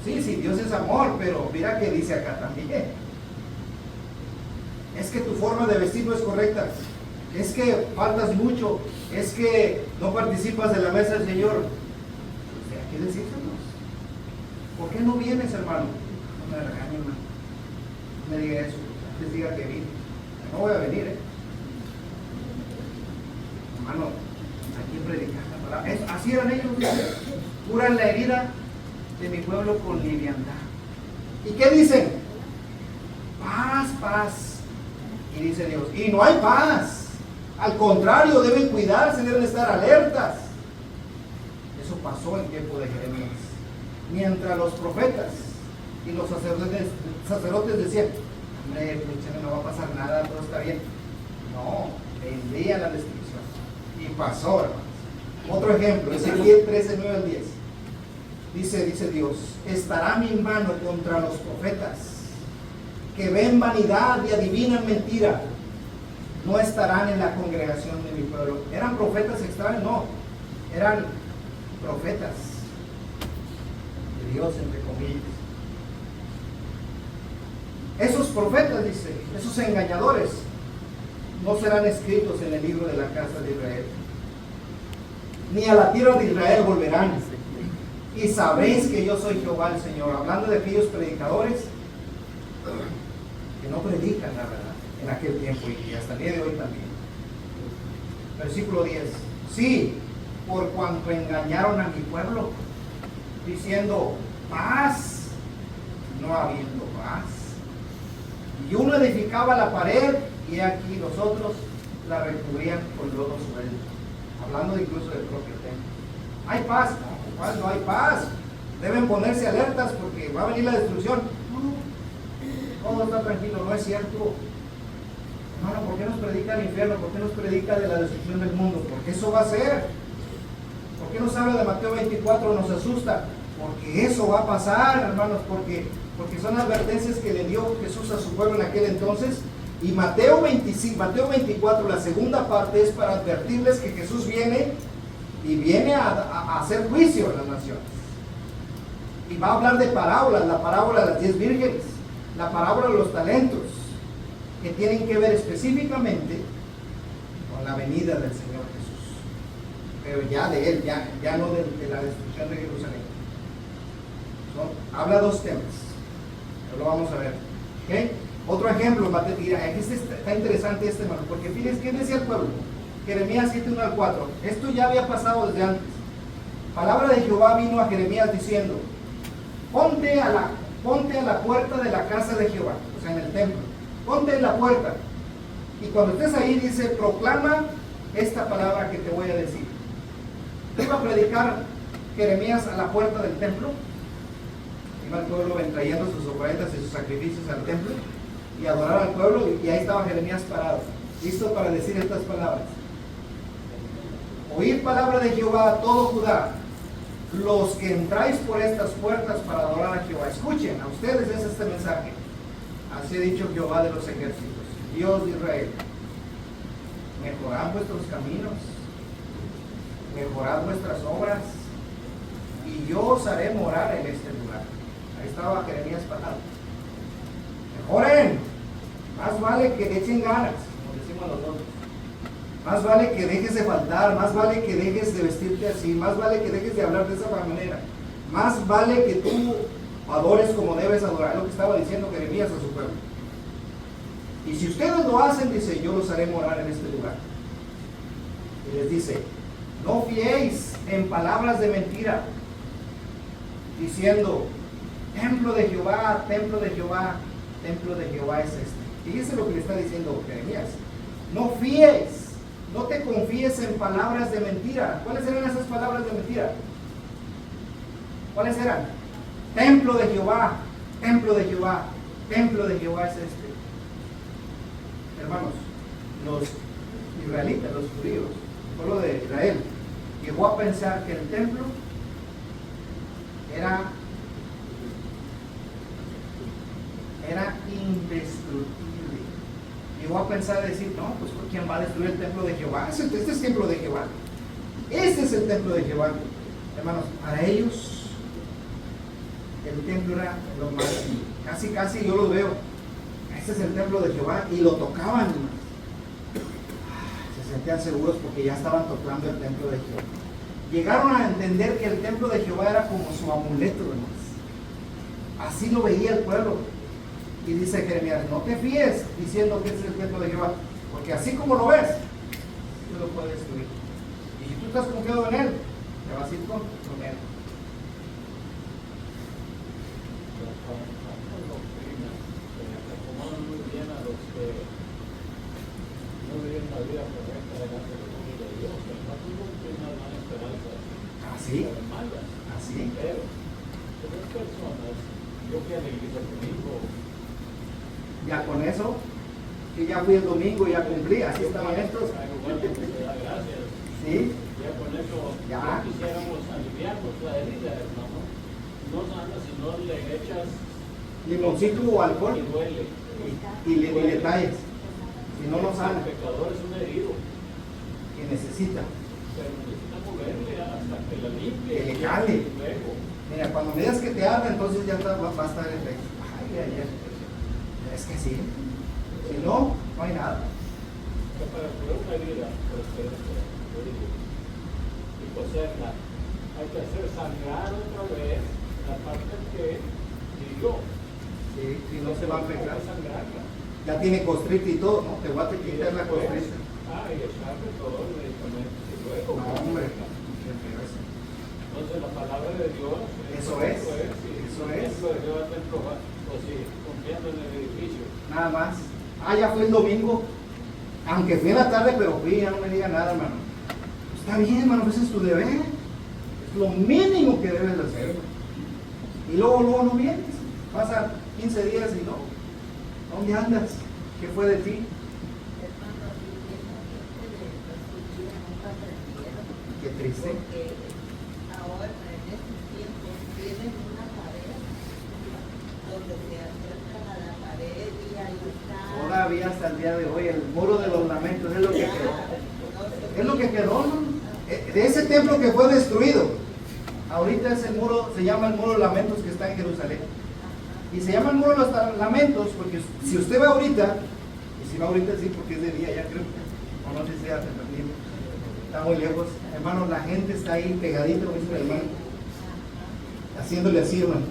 Sí, Dios es amor, pero mira que dice acá también: es que tu forma de vestir no es correcta, es que faltas mucho, es que no participas de la mesa del Señor. O sea, ¿qué decírselos? ¿Por qué no vienes, hermano? No me regañe, hermano, no me diga eso, les diga que vine. No voy a venir, hermano, aquí predicar la palabra. Así eran ellos, curan la herida de mi pueblo con liviandad. ¿Y qué dicen? Paz, paz. Y dice Dios, y no hay paz. Al contrario, deben cuidarse, deben estar alertas. Eso pasó en el tiempo de Jeremías. Mientras los profetas y los sacerdotes decían: hombre, no va a pasar nada, todo está bien. No, vendría la destrucción. Y pasó, hermanos. Otro ejemplo, Ezequiel 13:9 al 10. Dice Dios: estará mi mano contra los profetas que ven vanidad y adivinan mentira. No estarán en la congregación de mi pueblo. ¿Eran profetas extraños? No, eran profetas de Dios, entre comillas. Esos profetas, dice, esos engañadores, no serán escritos en el libro de la casa de Israel, ni a la tierra de Israel volverán. Y sabréis que yo soy Jehová el Señor. Hablando de aquellos predicadores que no predican la verdad en aquel tiempo y hasta el día de hoy también. Versículo 10. Sí, por cuanto engañaron a mi pueblo, diciendo: paz, no habiendo paz. Y uno edificaba la pared, y aquí los otros la recubrían con lodo suelto. Hablando incluso del propio templo. ¿Hay paz? No hay paz. Deben ponerse alertas porque va a venir la destrucción. No, todo está tranquilo, no es cierto. Hermano, ¿por qué nos predica el infierno? ¿Por qué nos predica de la destrucción del mundo? Porque eso va a ser. ¿Por qué nos habla de Mateo 24? Nos asusta. Porque eso va a pasar, hermanos, porque son advertencias que le dio Jesús a su pueblo en aquel entonces. Y Mateo 24, la segunda parte, es para advertirles que Jesús viene y viene a hacer juicio a las naciones. Y va a hablar de parábolas, la parábola de las 10 vírgenes, la parábola de los talentos, que tienen que ver específicamente con la venida del Señor Jesús. Pero ya de Él, ya no de la destrucción de Jerusalén. Habla dos temas, pero lo vamos a ver. ¿Okay? Otro ejemplo, aquí está interesante este, hermano, porque fíjense qué decía el pueblo. Jeremías 7:1 al 4. Esto ya había pasado desde antes. Palabra de Jehová vino a Jeremías diciendo: ponte a la puerta de la casa de Jehová, o sea, en el templo. Ponte en la puerta. Y cuando estés ahí, dice, proclama esta palabra que te voy a decir. Iba a predicar Jeremías a la puerta del templo. Iba el pueblo trayendo sus ofrendas y sus sacrificios al templo y adorar al pueblo, y ahí estaba Jeremías parado, listo para decir estas palabras. Oíd palabra de Jehová a todo Judá, los que entráis por estas puertas para adorar a Jehová. Escuchen, a ustedes es este mensaje. Así ha dicho Jehová de los ejércitos, Dios de Israel. mejorad vuestros caminos, mejorad vuestras obras, y yo os haré morar en este lugar. Ahí estaba Jeremías parado. Mejoren, más vale que le echen ganas, como decimos nosotros. Más vale que dejes de faltar, más vale que dejes de vestirte así, más vale que dejes de hablar de esa manera, más vale que tú adores como debes adorar, lo que estaba diciendo Jeremías a su pueblo. Y si ustedes lo hacen, dice, yo los haré morar en este lugar. Y les dice, no fiéis en palabras de mentira, diciendo, templo de Jehová, templo de Jehová, templo de Jehová es este. Fíjense lo que le está diciendo Jeremías. No fíes, no te confíes en palabras de mentira. ¿Cuáles eran esas palabras de mentira? ¿Cuáles eran? Templo de Jehová, templo de Jehová, templo de Jehová es este. Hermanos, los israelitas, los judíos, el pueblo de Israel, llegó a pensar que el templo era indestructible. Llegó a pensar, decir, no, pues ¿quién va a destruir el templo de Jehová? Este es el templo de Jehová. Este es el templo de Jehová. Hermanos, para ellos el templo era lo máximo. Casi yo lo veo. Este es el templo de Jehová, y lo tocaban. Se sentían seguros porque ya estaban tocando el templo de Jehová. Llegaron a entender que el templo de Jehová era como su amuleto, hermanos. Así lo veía el pueblo. Y dice Jeremías, no te fíes diciendo que este es el templo de Jehová, porque así como lo ves, tú lo puedes destruir. Y si tú estás confiado en él, te vas a ir con él. Muy bien a los que no viven la vida correcta delante del mundo de Dios. No tienen una gran esperanza. Así. Malas. Así. Pero esas personas, yo fui a la iglesia el domingo. Ya con eso, que ya fui el domingo y ya cumplí, así estaban estos. Gracias. Sí. Ya con eso, ya quisiéramos aliviarnos la herida, hermano. No sana si no le echas limoncito o alcohol y duele. y le talles. Si no, no sana. El pecador es un herido. Que necesita. Pero necesita moverle hasta que la limpie. Que le cale. Y luego. Mira, cuando me digas que te arda, entonces ya va a estar el efecto. Ay. Es que sí. Si no, no hay nada. Que para curar una herida, pues y coserla, hay que hacer sangrar otra vez la parte que hirió. Sí, si no se va a pegar. Sangrarla. Ya tiene costrita y todo, ¿no? Te voy a quitar la costrita. Y echarle todo el medicamento y luego. No, hombre. Qué feo eso. Entonces la palabra de Dios. Eso es. Eso es. Pues sí, confiando en el edificio. Nada más. Ya fue el domingo. Aunque fui en la tarde, pero fui, ya no me diga nada, hermano. Está bien, hermano, ese es tu deber. Es lo mínimo que debes de hacer. Y luego no vienes. Pasa 15 días y no. ¿Dónde andas? ¿Qué fue de ti? Qué triste. Porque ahora en estos tiempos tienen una pared donde se acercan a la pared y ahí está. Todavía hasta el día de hoy, el muro de los lamentos es lo que quedó. Es lo que quedó, ¿no? De ese templo que fue destruido. Ahorita ese muro se llama el muro de los lamentos que está en Jerusalén. Y se llama el muro de los lamentos porque si usted va ahorita, y si va ahorita sí porque es de día ya creo, o no sé si sea alternativo, está muy lejos, hermano, la gente está ahí pegadita, como dice mi hermano, haciéndole así, hermano.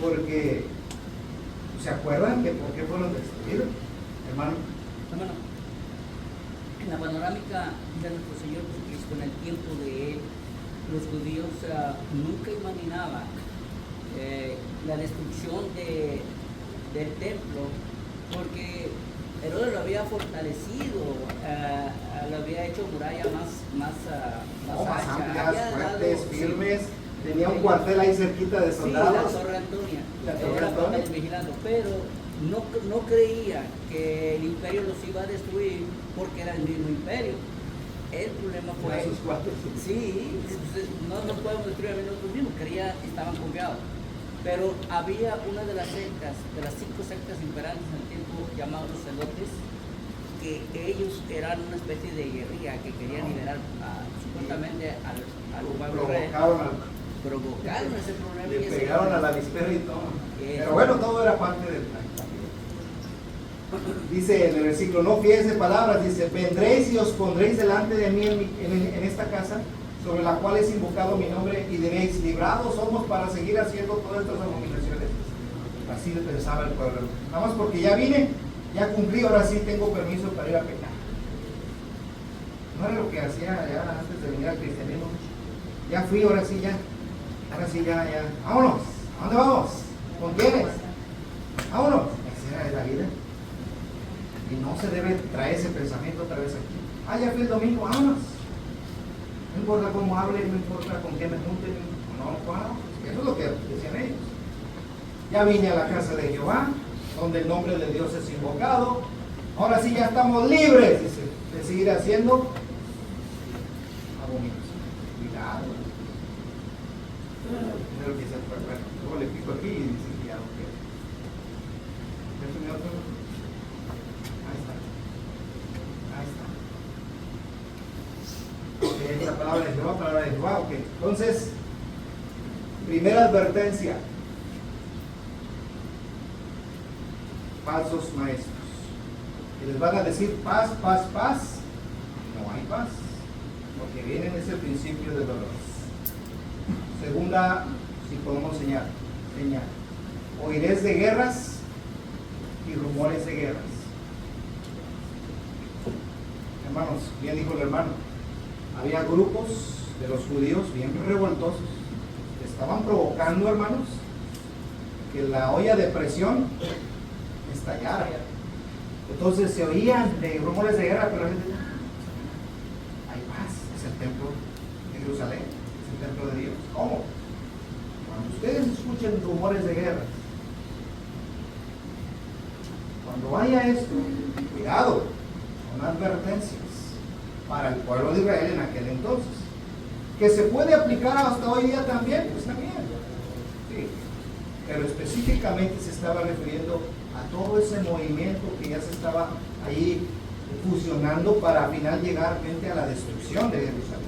Porque, ¿se acuerdan que por qué fueron destruidos, hermano? Hermano, en la panorámica de nuestro Señor Jesucristo, en el tiempo de Él, los judíos nunca imaginaban la destrucción del templo, porque Herodes lo había fortalecido, lo había hecho muralla más amplias, había fuertes, dado, firmes, sí, tenía un cuartel ahí cerquita de sí, soldados. la Torre Antonia, La Torre era Antonia. vigilando, pero no creía que el imperio los iba a destruir porque era el mismo imperio. El problema fue, Sus cuartos. sí, no podemos destruir a nosotros mismos, estaban confiados. Pero había una de las sectas, de las 5 sectas imperantes en el tiempo, llamados los celotes, que ellos eran una especie de guerrilla que querían liberar supuestamente al pueblo rey. Provocaron ese problema. Le pegaron a la avispero y todo. Pero bueno, todo era parte del plan. Dice en el versículo, no fíes de palabras, dice, vendréis y os pondréis delante de mí en esta casa, sobre la cual es invocado mi nombre, y diréis, librados somos para seguir haciendo todas estas abominaciones. Así pensaba el pueblo. Nada más porque ya vine, ya cumplí, ahora sí tengo permiso para ir a pecar. No era lo que hacía ya antes de venir al cristianismo. Ya fui, ahora sí ya. Vámonos. ¿A dónde vamos? ¿Con quiénes? Vámonos. Esa era la vida. Y no se debe traer ese pensamiento otra vez aquí. Ya fui el domingo, vámonos. No importa cómo hable, no importa con quién me junte. Eso es lo que decían ellos. Ya vine a la casa de Jehová, donde el nombre de Dios es invocado. Ahora sí ya estamos libres, dice, de seguir haciendo abominación. Cuidado. Primero que se fue, bueno, luego le pico aquí y dice que ya no quiero. Ahí está. La palabra de Jehová, ok. Entonces, primera advertencia. Falsos maestros. Que les van a decir paz. No hay paz. Lo que viene es el principio de dolor. Segunda, si podemos señalar. Oiréis de guerras y rumores de guerras. Hermanos, bien dijo el hermano, había grupos de los judíos bien revoltosos que estaban provocando, hermanos, que la olla de presión estallara. Entonces se oían de rumores de guerra, pero la gente, hay paz, es el templo de Jerusalén, es el templo de Dios. ¿Cómo? Cuando ustedes escuchen rumores de guerra, cuando haya esto, cuidado, son advertencias para el pueblo de Israel en aquel entonces, que se puede aplicar hasta hoy día también, pues también, sí, pero específicamente se estaba refiriendo a todo ese movimiento que ya se estaba ahí fusionando para al final llegar a la destrucción de Jerusalén.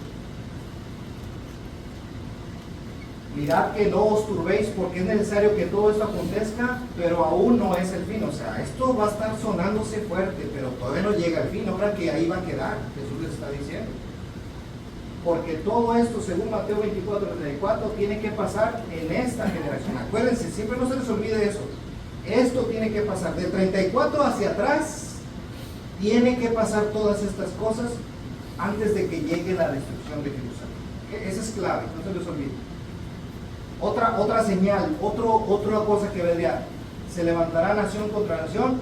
Mirad que no os turbéis, porque es necesario que todo esto acontezca, pero aún no es el fin. O sea, esto va a estar sonándose fuerte, pero todavía no llega al fin. Ahora que ahí va a quedar, Jesús les está diciendo. Porque todo esto, según Mateo 24:34, tiene que pasar en esta generación. Acuérdense, siempre no se les olvide eso. Esto tiene que pasar. De 34 hacia atrás, tiene que pasar todas estas cosas antes de que llegue la destrucción de Jerusalén. Esa es clave, no se les olvide. Otra señal, otra cosa que vendría, se levantará nación contra nación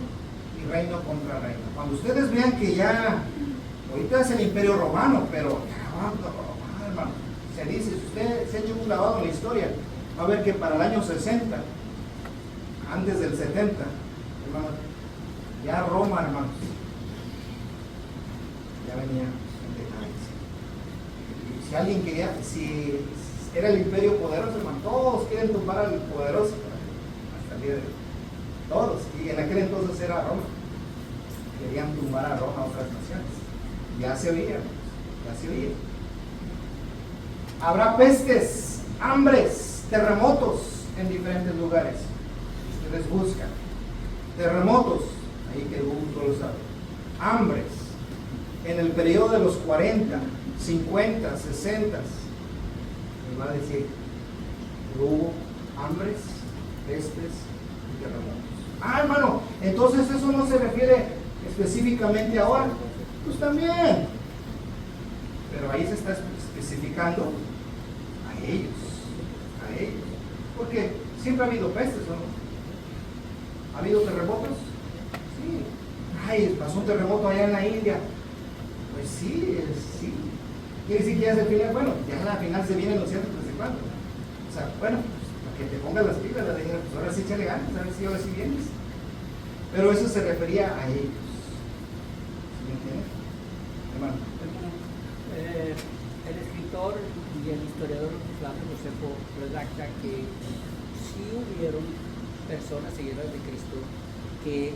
y reino contra reino. Cuando ustedes vean que ya, ahorita es el imperio romano, pero hermano, se dice, si usted se echa un clavado en la historia, va a ver que para el año 60, antes del 70, hermano, ya Roma, hermanos, ya venía en decadencia. Si alguien quería, si era el imperio poderoso, hermano, todos quieren tumbar al poderoso hasta el día de hoy. Todos, y en aquel entonces era Roma. Querían tumbar a Roma a otras naciones. Ya se oía, ya se oía. Habrá pestes, hambres, terremotos en diferentes lugares. Ustedes buscan terremotos, ahí que todos lo saben. Hambres, en el periodo de los 40, 50, 60. Va a decir, hubo hambres, pestes y terremotos. Hermano, entonces eso no se refiere específicamente ahora. Pues también. Pero ahí se está especificando a ellos. Porque siempre ha habido pestes, ¿no? ¿Ha habido terremotos? Sí. Pasó un terremoto allá en la India. Pues sí. Quiere decir que ya es el final. Bueno, ya la final se viene anunciando desde cuándo. O sea, bueno, para que te pongas las pilas, pues ahora sí échale ganas, a ver si ahora sí vienes. Pero eso se refería a ellos. ¿Sí me entiendes? Hermano. El escritor y el historiador Flavio Josefo redacta que sí hubieron personas seguidoras de Cristo que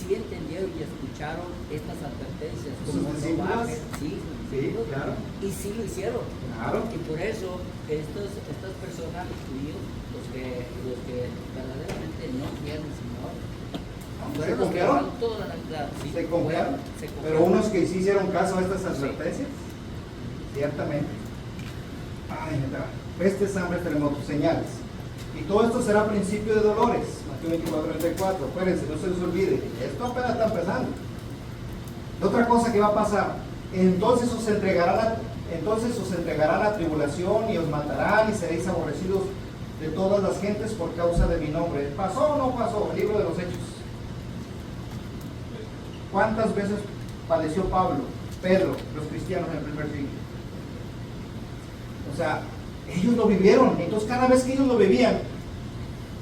sí entendieron y escucharon estas advertencias. ¿Sus como no discípulos? bajen, sí, sus Sí, discípulos, claro. y sí lo hicieron. Claro. Y por eso estas personas, los judíos, los que verdaderamente no quieren al Señor, ¿Se fueron los que confiaron? llevaron toda sí, Se confiaron. se confiaron. Pero unos que sí hicieron caso a estas advertencias, ciertamente. Ay, pestes, hambre, terremotos, señales. Y todo esto será principio de dolores. Mateo 24:34. Acuérdense, no se les olvide. Esto apenas está empezando. Y otra cosa que va a pasar, entonces os entregarán a tribulación y os matarán y seréis aborrecidos de todas las gentes por causa de mi nombre. ¿Pasó o no pasó? El libro de los Hechos. ¿Cuántas veces padeció Pablo, Pedro, los cristianos en el primer siglo? O sea, ellos lo vivieron. Entonces cada vez que ellos lo vivían,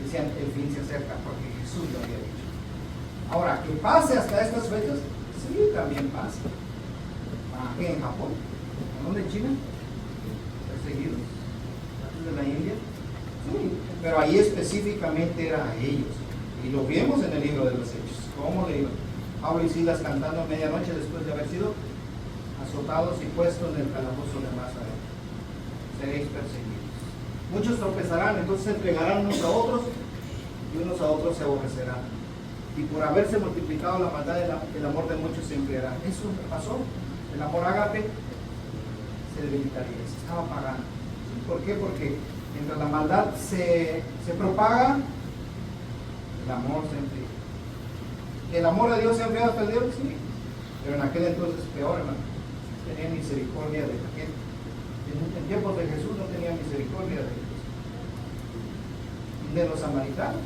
decían, el fin se acerca, porque Jesús lo había dicho. Ahora, que pase hasta estas fechas, sí, también pasa. Aquí en Japón, ¿en dónde? ¿En China? Perseguidos, antes de la India. Sí, pero ahí específicamente era a ellos. Y lo vimos en el libro de los Hechos. ¿Cómo le iban? Pablo y Silas cantando a medianoche después de haber sido azotados y puestos en el calabozo de Mazaret. Seréis perseguidos. Muchos tropezarán, entonces se entregarán unos a otros y unos a otros se aborrecerán. Y por haberse multiplicado la maldad, el amor de muchos se enfriará. Eso pasó. El amor ágape se debilitaría, se estaba apagando. ¿Por qué? Porque mientras la maldad se propaga, el amor se enfría. ¿El amor de Dios se ha enfriado hasta el día de hoy? Sí. Pero en aquel entonces peor, hermano. Tenía misericordia de la gente. En tiempos de Jesús no tenía misericordia de ellos. De los samaritanos.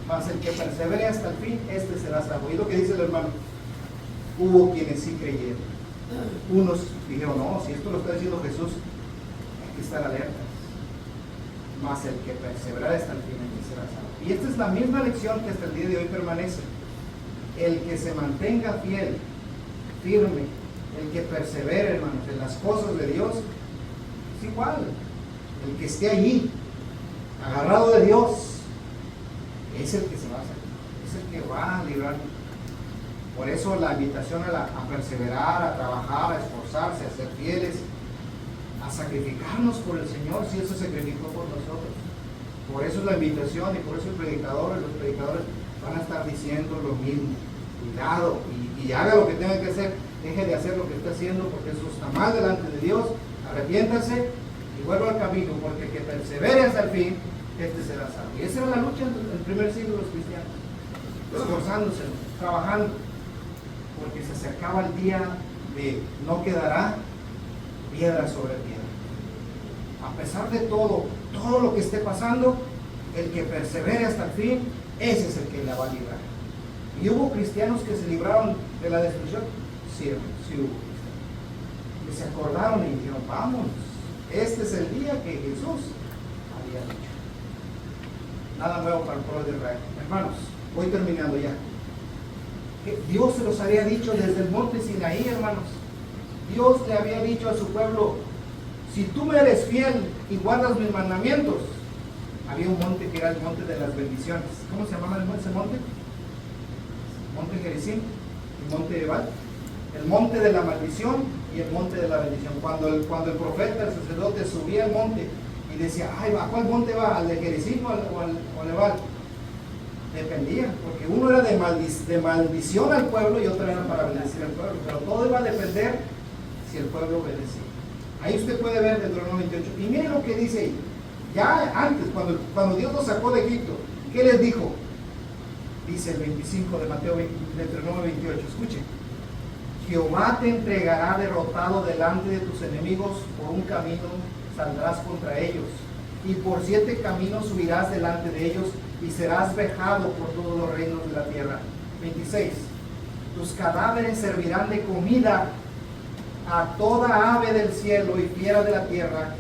Mas el que persevere hasta el fin, este será salvo. Y lo que dice el hermano, hubo quienes sí creyeron. Unos dijeron, no, si esto lo está diciendo Jesús, hay que estar alertas. Mas el que perseverará hasta el fin, este será salvo. Y esta es la misma lección que hasta el día de hoy permanece. El que se mantenga fiel, firme, el que persevere, hermanos, en las cosas de Dios, es igual. El que esté allí, agarrado de Dios, es el que se va a hacer, es el que va a librar. Por eso la invitación a perseverar, a trabajar, a esforzarse, a ser fieles, a sacrificarnos por el Señor, si Él se sacrificó por nosotros. Por eso es la invitación y por eso los predicadores van a estar diciendo lo mismo. Cuidado y haga lo que tenga que hacer, deje de hacer lo que está haciendo porque eso está mal delante de Dios, arrepiéntase y vuelva al camino, porque el que persevere hasta el fin, este será salvo. Y esa era la lucha en el primer siglo de los cristianos, esforzándose, trabajando, porque se acercaba el día de no quedará piedra sobre piedra. A pesar de todo lo que esté pasando, el que persevere hasta el fin, ese es el que la va a librar. ¿Y hubo cristianos que se libraron de la destrucción? Sí, sí hubo cristianos. Que se acordaron y dijeron, vamos, este es el día que Jesús había dicho. Nada nuevo para el pueblo de Israel. Hermanos, voy terminando ya. Que Dios se los había dicho desde el monte Sinaí, hermanos. Dios le había dicho a su pueblo, si tú me eres fiel y guardas mis mandamientos. Había un monte que era el monte de las bendiciones. ¿Cómo se llamaba ese monte? Monte Gerizim, el monte Ebal, el monte de la maldición y el monte de la bendición. Cuando el profeta, el sacerdote subía al monte y decía, ay, ¿a cuál monte va? ¿Al de Gerizim o al Ebal? Dependía, porque uno era de maldición al pueblo y otro era para bendecir al pueblo, pero todo iba a depender si el pueblo obedecía. Ahí usted puede ver Deuteronomio 28, y mire lo que dice ahí. Ya antes, cuando Dios los sacó de Egipto, ¿qué les dijo? Dice el 25 de Mateo, Deuteronomio 28, escuchen. Jehová te entregará derrotado delante de tus enemigos, por un camino saldrás contra ellos, y por 7 caminos subirás delante de ellos, y serás vejado por todos los reinos de la tierra. 26. Tus cadáveres servirán de comida a toda ave del cielo y fiera de la tierra,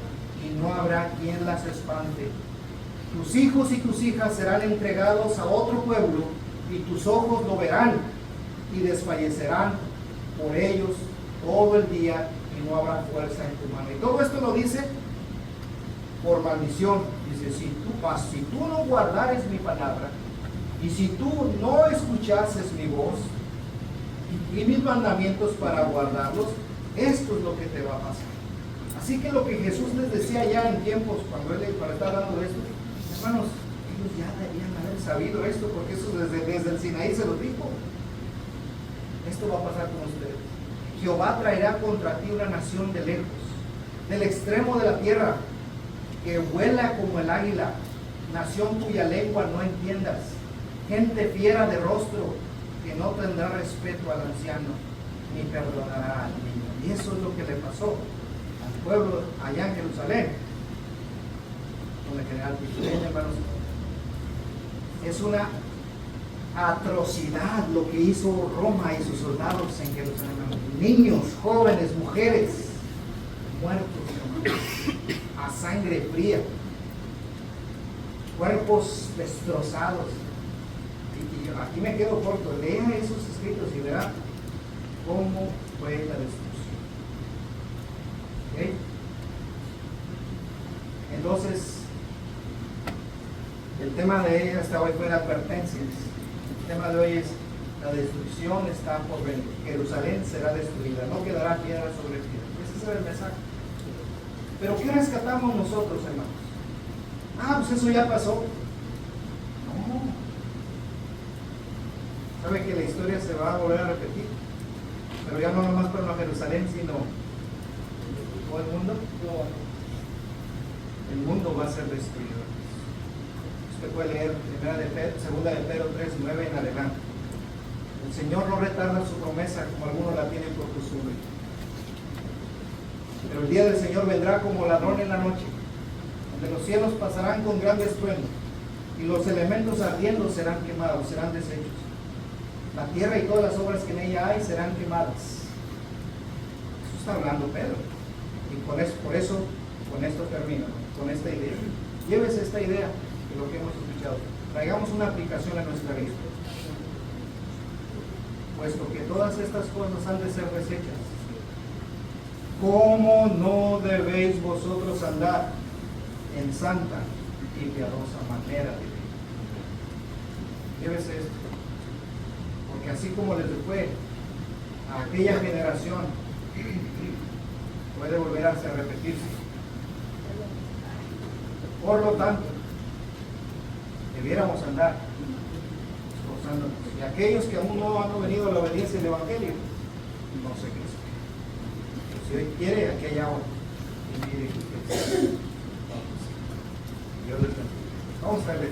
y no habrá quien las espante. Tus hijos y tus hijas serán entregados a otro pueblo, y tus ojos lo verán, y desfallecerán por ellos todo el día, y no habrá fuerza en tu mano. Y todo esto lo dice por maldición. Dice, si tú no guardares mi palabra, Y si tú no escuchases mi voz y mis mandamientos para guardarlos, esto es lo que te va a pasar. Así que lo que Jesús les decía ya en tiempos, cuando él estaba hablando de esto, hermanos, ellos ya debían haber sabido esto, porque eso desde el Sinaí se lo dijo. Esto va a pasar con ustedes. Jehová traerá contra ti una nación de lejos, del extremo de la tierra, que vuela como el águila, nación cuya lengua no entiendas, gente fiera de rostro, que no tendrá respeto al anciano, ni perdonará al niño. Y eso es lo que le pasó al pueblo allá en Jerusalén, con el general Tito, hermanos. Es una atrocidad lo que hizo Roma y sus soldados en Jerusalén. Niños, jóvenes, mujeres, muertos, hermanos, a sangre fría, cuerpos destrozados. Y yo aquí me quedo corto, lea esos escritos y verá cómo fue la destrucción. ¿Okay? Entonces, el tema de ella hasta hoy fue la advertencia. El tema de hoy es: la destrucción está por venir. Jerusalén será destruida, no quedará piedra sobre piedra. Ese es el mensaje. Pero ¿qué rescatamos nosotros, hermanos? Pues eso ya pasó. No. Sabe que la historia se va a volver a repetir, pero ya no nomás para Jerusalén, sino todo el mundo. El mundo va a ser destruido. Usted puede leer 2 de Pedro 3, 9 en adelante. El Señor no retarda su promesa como algunos la tienen por costumbre. Pero el día del Señor vendrá como ladrón en la noche, donde los cielos pasarán con gran estruendo, y los elementos ardiendo serán quemados, serán deshechos. La tierra y todas las obras que en ella hay serán quemadas. Eso está hablando Pedro. Y por eso, con esto termino, con esta idea. Llévese esta idea de lo que hemos escuchado. Traigamos una aplicación a nuestra vida. Puesto que todas estas cosas han de ser desechas, ¿cómo no debéis vosotros andar en santa y piadosa manera de vivir? Llévese esto. Porque así como les fue a aquella generación, puede volver a repetirse. Por lo tanto, debiéramos andar esforzándonos. Y aquellos que aún no han venido a la obediencia del Evangelio, no se Cristo. Si hoy quiere, aquí hay agua. Y mire, Dios les bendiga. Vamos a ver.